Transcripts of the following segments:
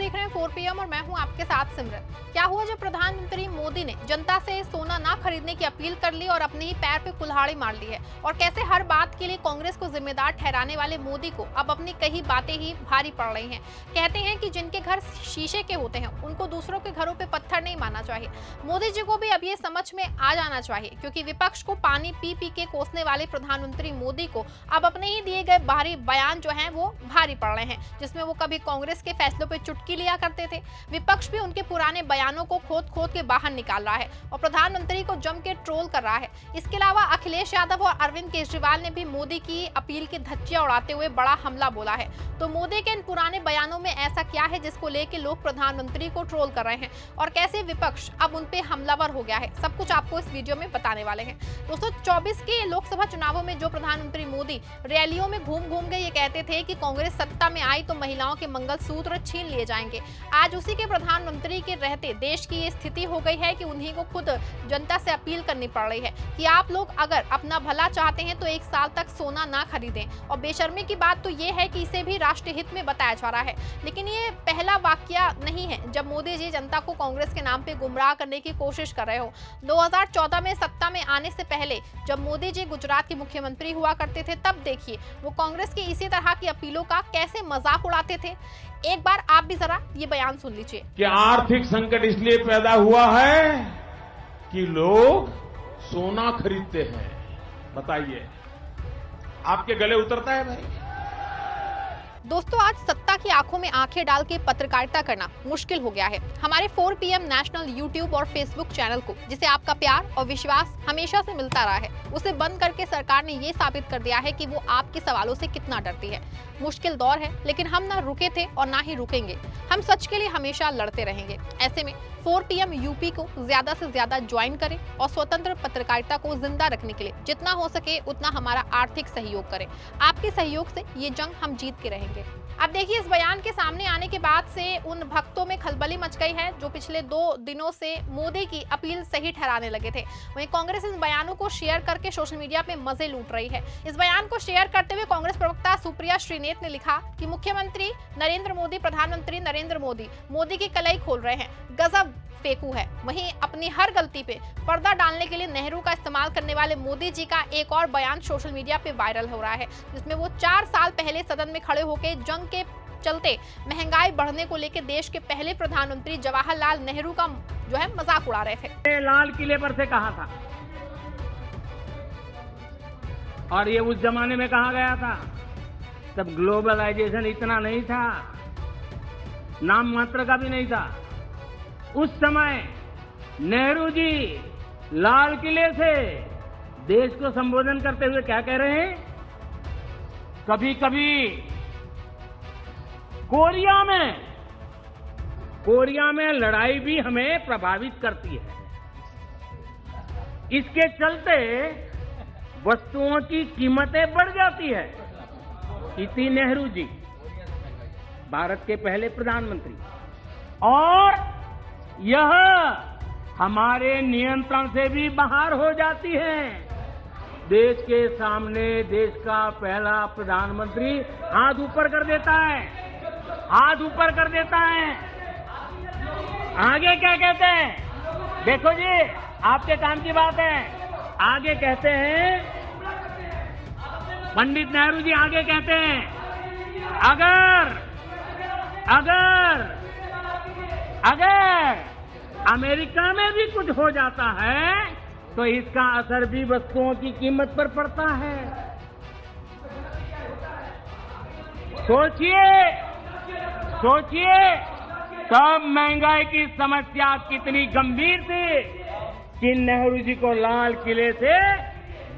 देख रहे हैं 4 PM और मैं हूं आपके साथ सिमरन। क्या हुआ जब प्रधानमंत्री मोदी ने जनता से सोना ना खरीदने की अपील कर ली और अपने ही पैर पे कुल्हाड़ी मार ली है, और कैसे हर बात के लिए कांग्रेस को जिम्मेदार ठहराने वाले मोदी को अब अपनी कई बातें ही भारी पड़ रही हैं। कहते हैं कि जिनके घर शीशे के होते हैं उनको दूसरों के घरों पे पत्थर नहीं मारना चाहिए। मोदी जी को भी अब ये समझ में आ जाना चाहिए, क्योंकि विपक्ष को पानी पी पी के कोसने वाले प्रधानमंत्री मोदी को अब अपने ही दिए गए बाहरी बयान जो हैं वो भारी पड़ रहे हैं, जिसमें वो कभी कांग्रेस के फैसलों पे चुटकी लिया करते थे। विपक्ष भी उनके पुराने बयानों को खोद खोद के बाहर निकाल रहा है और प्रधानमंत्री को जम के ट्रोल कर रहा है। इसके अलावा अखिलेश यादव और अरविंद केजरीवाल ने भी मोदी की अपील की धज्जियां उड़ाते हुए बड़ा हमला बोला है। तो मोदी के इन पुराने बयानों में ऐसा क्या है जिसको लेके लोग प्रधानमंत्री को ट्रोल कर रहे हैं, और कैसे विपक्ष अब उन पे हमलावर हो गया है, सब कुछ आपको इस वीडियो में बताने वाले हैं। दोस्तों, 24 के लोकसभा चुनावों में जो प्रधानमंत्री मोदी रैलियों में घूम घूम के ये कहते थे कि कांग्रेस सत्ता में आई तो महिलाओं के मंगलसूत्र छीन लिए जाएंगे, आज उसी के प्रधानमंत्री के रहते देश की ये स्थिति हो गई है कि उन्हीं को खुद जनता से अपील करनी पड़ रही है कि आप लोग अगर अपना भला चाहते हैं तो 1 साल तक सोना ना खरीदें। और बेशर्मी की बात तो ये है कि इसे भी राष्ट्र हित में बताया जा रहा है, लेकिन ये पहला वाकया नहीं है जब मोदी जी जनता को कांग्रेस के नाम पे गुमराह करने की कोशिश कर रहे हो। 2014 में सत्ता में आने से पहले जब मोदी जी गुजरात के मुख्यमंत्री हुआ करते थे, तब देखिए वो कांग्रेस की इसी तरह की अपीलों का कैसे मजाक उड़ाते थे। एक बार आप भी जरा ये बयान सुन लीजिए कि आर्थिक संकट इसलिए पैदा हुआ है कि लोग सोना खरीदते हैं। बताइए, आपके गले उतरता है भाई? दोस्तों, आज सत्ता की आंखों में आंखें डाल के पत्रकारिता करना मुश्किल हो गया है। हमारे 4 PM नेशनल यूट्यूब और फेसबुक चैनल को, जिसे आपका प्यार और विश्वास हमेशा से मिलता रहा है, उसे बंद करके सरकार ने ये साबित कर दिया है कि वो आपके सवालों से कितना डरती है। मुश्किल दौर है, लेकिन हम ना रुके थे और ना ही रुकेंगे। हम सच के लिए हमेशा लड़ते रहेंगे। ऐसे में 4 PM यूपी को ज्यादा से ज्यादा ज्वाइन करें और स्वतंत्र पत्रकारिता को जिंदा रखने के लिए जितना हो सके उतना हमारा आर्थिक सहयोग करें। आपके सहयोग से ये जंग हम जीत के रहेंगे। अब देखिए, इस बयान के सामने आने के बाद से उन भक्तों में खलबली मच गई है जो पिछले 2 दिनों से मोदी की अपील सही ठहराने लगे थे। वहीं कांग्रेस इन बयानों को शेयर करके सोशल मीडिया पे मजे लूट रही है। इस बयान को शेयर करते हुए कांग्रेस प्रवक्ता सुप्रिया श्रीनेत ने लिखा कि मुख्यमंत्री नरेंद्र मोदी, प्रधानमंत्री नरेंद्र मोदी की कलाई खोल रहे हैं, गजब फेंकू है। वहीं अपनी हर गलती पे पर्दा डालने के लिए नेहरू का इस्तेमाल करने वाले मोदी जी का एक और बयान सोशल मीडिया पे वायरल हो रहा है, जिसमें वो 4 साल पहले सदन में खड़े होकर जंग के चलते महंगाई बढ़ने को लेकर देश के पहले प्रधानमंत्री जवाहरलाल नेहरू का जो है मजाक उड़ा रहे थे। लाल किले पर से कहा था, और ये उस जमाने में कहा गया था तब ग्लोबलाइजेशन इतना नहीं था, नाम मात्र का भी नहीं था। उस समय नेहरू जी लाल किले से देश को संबोधन करते हुए क्या कह रहे हैं? कभी कभी कोरिया में लड़ाई भी हमें प्रभावित करती है। इसके चलते वस्तुओं की कीमतें बढ़ जाती है। इति नेहरू जी, भारत के पहले प्रधानमंत्री, और यह हमारे नियंत्रण से भी बाहर हो जाती है। देश के सामने देश का पहला प्रधानमंत्री हाथ ऊपर कर देता है, हाथ ऊपर कर देता है। आगे क्या कहते हैं? देखो जी, आपके काम की बात है। आगे कहते हैं, पंडित नेहरू जी आगे कहते हैं, अगर अमेरिका में भी कुछ हो जाता है तो इसका असर भी वस्तुओं की कीमत पर पड़ता है। सोचिए तब महंगाई की समस्या कितनी गंभीर थी कि नेहरू जी को लाल किले से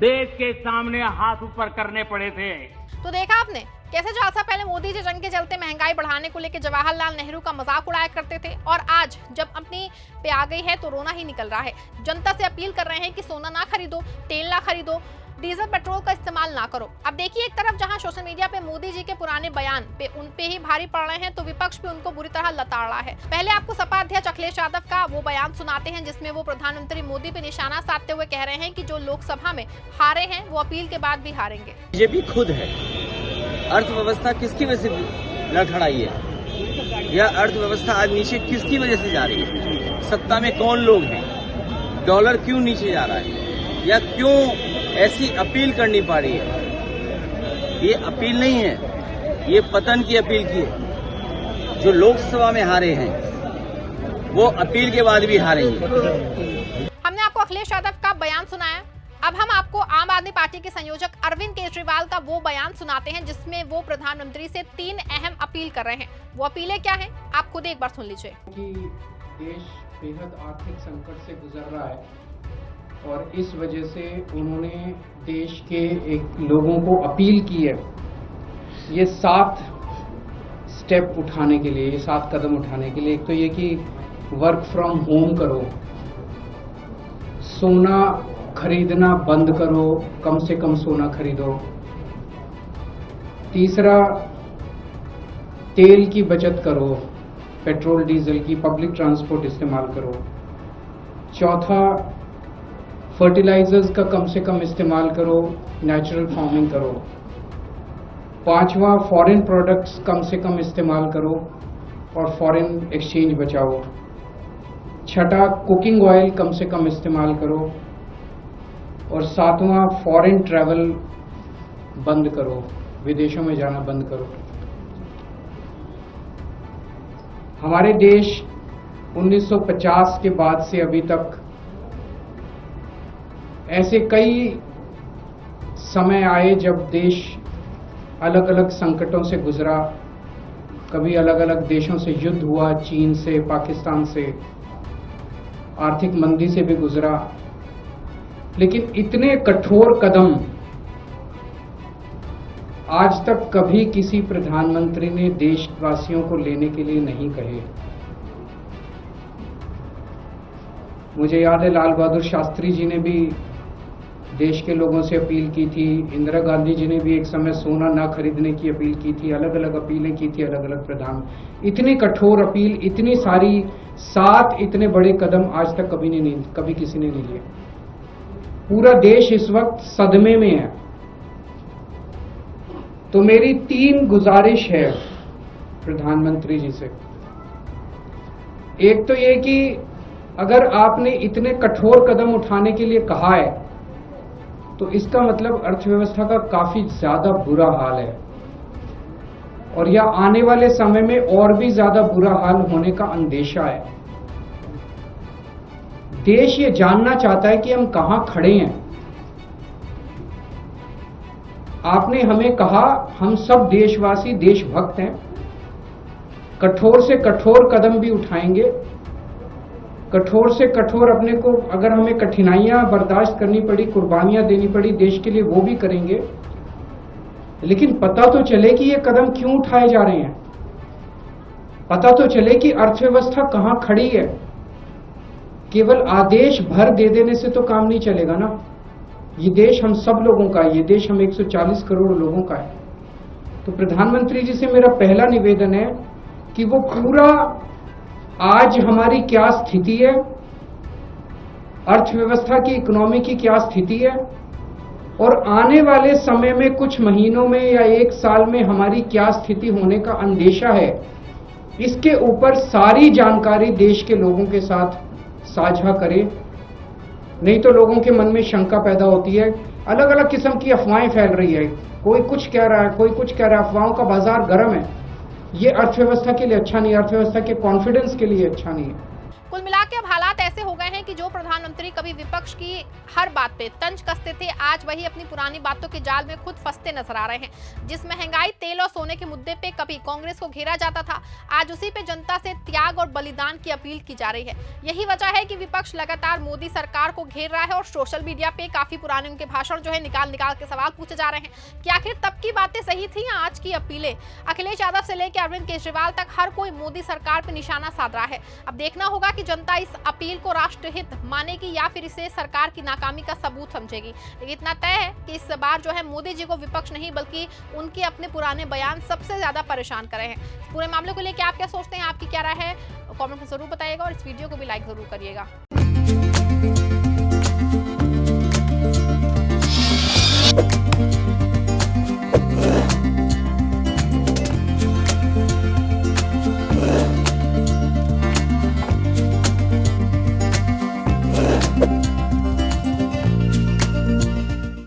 देश के सामने हाथ ऊपर करने पड़े थे। तो देखा आपने कैसे 4 साल पहले मोदी जी जंग के चलते महंगाई बढ़ाने को लेकर जवाहरलाल नेहरू का मजाक उड़ाया करते थे, और आज जब अपनी पे आ गई है तो रोना ही निकल रहा है। जनता से अपील कर रहे हैं कि सोना ना खरीदो, तेल ना खरीदो, डीजल पेट्रोल का इस्तेमाल ना करो। अब देखिए, एक तरफ जहां सोशल मीडिया पे मोदी जी के पुराने बयान पे उन पे ही भारी पड़ रहे हैं, तो विपक्ष भी उनको बुरी तरह लताड़ रहा है। पहले आपको सपा अध्यक्ष अखिलेश यादव का वो बयान सुनाते हैं जिसमें वो प्रधानमंत्री मोदी पे निशाना साधते हुए कह रहे हैं कि जो लोकसभा में हारे हैं वो अपील के बाद भी हारेंगे। बीजेपी खुद है, अर्थव्यवस्था किसकी वजह से लड़खड़ाई है? यह अर्थव्यवस्था आज नीचे किसकी वजह से जा रही है? सत्ता में कौन लोग हैं? डॉलर क्यों नीचे जा रहा है? या क्यों ऐसी अपील करनी पड़ रही है? ये अपील नहीं है, ये पतन की अपील की है। जो लोकसभा में हारे हैं वो अपील के बाद भी हारेंगे। हमने आपको अखिलेश यादव का बयान सुनाया। अब हम आपको आम आदमी पार्टी के संयोजक अरविंद केजरीवाल का वो बयान सुनाते हैं जिसमें वो प्रधानमंत्री से 3 अहम अपील कर रहे हैं। वो अपीलें क्या हैं, आप खुद एक बार सुन लीजिए। कि देश बेहद आर्थिक संकट से गुजर रहा है और इस वजह से उन्होंने देश के लोगों को अपील की है ये 7 स्टेप उठाने के लिए, ये 7 कदम उठाने के लिए। एक तो ये कि वर्क फ्रॉम होम करो, सोना खरीदना बंद करो, कम से कम सोना खरीदो। तीसरा, तेल की बचत करो, पेट्रोल डीजल की, पब्लिक ट्रांसपोर्ट इस्तेमाल करो। चौथा, फर्टिलाइजर्स का कम से कम इस्तेमाल करो, नेचुरल फार्मिंग करो। पांचवा, फॉरेन प्रोडक्ट्स कम से कम इस्तेमाल करो और फॉरेन एक्सचेंज बचाओ। छठा, कुकिंग ऑयल कम से कम इस्तेमाल करो। और सातवां, फॉरेन ट्रैवल बंद करो, विदेशों में जाना बंद करो। हमारे देश 1950 के बाद से अभी तक ऐसे कई समय आए जब देश अलग अलग संकटों से गुजरा। कभी अलग अलग देशों से युद्ध हुआ, चीन से, पाकिस्तान से, आर्थिक मंदी से भी गुजरा। लेकिन इतने कठोर कदम आज तक कभी किसी प्रधानमंत्री ने देशवासियों को लेने के लिए नहीं कहे। मुझे याद है लाल बहादुर शास्त्री जी ने भी देश के लोगों से अपील की थी, इंदिरा गांधी जी ने भी एक समय सोना ना खरीदने की अपील की थी, अलग अलग अपीलें की थी अलग अलग प्रधान। इतनी कठोर अपील, इतनी सारी 7 इतने बड़े कदम आज तक कभी किसी ने नहीं लिए। पूरा देश इस वक्त सदमे में है। तो मेरी 3 गुजारिश है प्रधानमंत्री जी से। एक तो ये कि अगर आपने इतने कठोर कदम उठाने के लिए कहा है तो इसका मतलब अर्थव्यवस्था का काफी ज्यादा बुरा हाल है और यह आने वाले समय में और भी ज्यादा बुरा हाल होने का अंदेशा है। देश ये जानना चाहता है कि हम कहां खड़े हैं। आपने हमें कहा हम सब देशवासी देशभक्त हैं, कठोर से कठोर कदम भी उठाएंगे, कठोर से कठोर अपने को, अगर हमें कठिनाइयां बर्दाश्त करनी पड़ी, कुर्बानियां देनी पड़ी देश के लिए, वो भी करेंगे। लेकिन पता तो चले कि ये कदम क्यों उठाए जा रहे हैं, पता तो चले कि अर्थव्यवस्था कहां खड़ी है। केवल आदेश भर दे देने से तो काम नहीं चलेगा ना। ये देश हम सब लोगों का है, ये देश हम 140 करोड़ लोगों का है। तो प्रधानमंत्री जी से मेरा पहला निवेदन है कि वो पूरा आज हमारी क्या स्थिति है, अर्थव्यवस्था की, इकोनॉमी की क्या स्थिति है और आने वाले समय में कुछ महीनों में या 1 साल में हमारी क्या स्थिति होने का अंदेशा है, इसके ऊपर सारी जानकारी देश के लोगों के साथ साझा करे। नहीं तो लोगों के मन में शंका पैदा होती है, अलग अलग किस्म की अफवाहें फैल रही है, कोई कुछ कह रहा है, कोई कुछ कह रहा है, अफवाहों का बाजार गर्म है। ये अर्थव्यवस्था के लिए अच्छा नहीं है, अर्थव्यवस्था के कॉन्फिडेंस के लिए अच्छा नहीं है। कुल मिला के अब हालात ऐसे हो गए हैं कि जो प्रधानमंत्री कभी विपक्ष की हर बात पे तंज कसते थे, आज वही अपनी पुरानी बातों के जाल में खुद फंसते नजर आ रहे हैं। जिस महंगाई, तेल और सोने के मुद्दे पे कभी कांग्रेस को घेरा जाता था, आज उसी पे जनता से त्याग और बलिदान की अपील की जा रही है। यही वजह है कि विपक्ष लगातार मोदी सरकार को घेर रहा है और सोशल मीडिया पे काफी पुराने उनके भाषण जो है निकाल के सवाल पूछे जा रहे हैं कि आखिर तब की बातें सही थी या आज की अपीलें। अखिलेश यादव से लेकर अरविंद केजरीवाल तक हर कोई मोदी सरकार पर निशाना साध रहा है। अब देखना होगा कि जनता इस अपील को राष्ट्रहित मानेगी या फिर इसे सरकार की नाकामी का सबूत समझेगी। लेकिन इतना तय है कि इस बार जो है मोदी जी को विपक्ष नहीं बल्कि उनके अपने पुराने बयान सबसे ज्यादा परेशान कर रहे हैं। पूरे मामले को लेकर आप क्या सोचते हैं, आपकी क्या राय है, कमेंट में जरूर बताइएगा और इस वीडियो को भी लाइक जरूर करिएगा।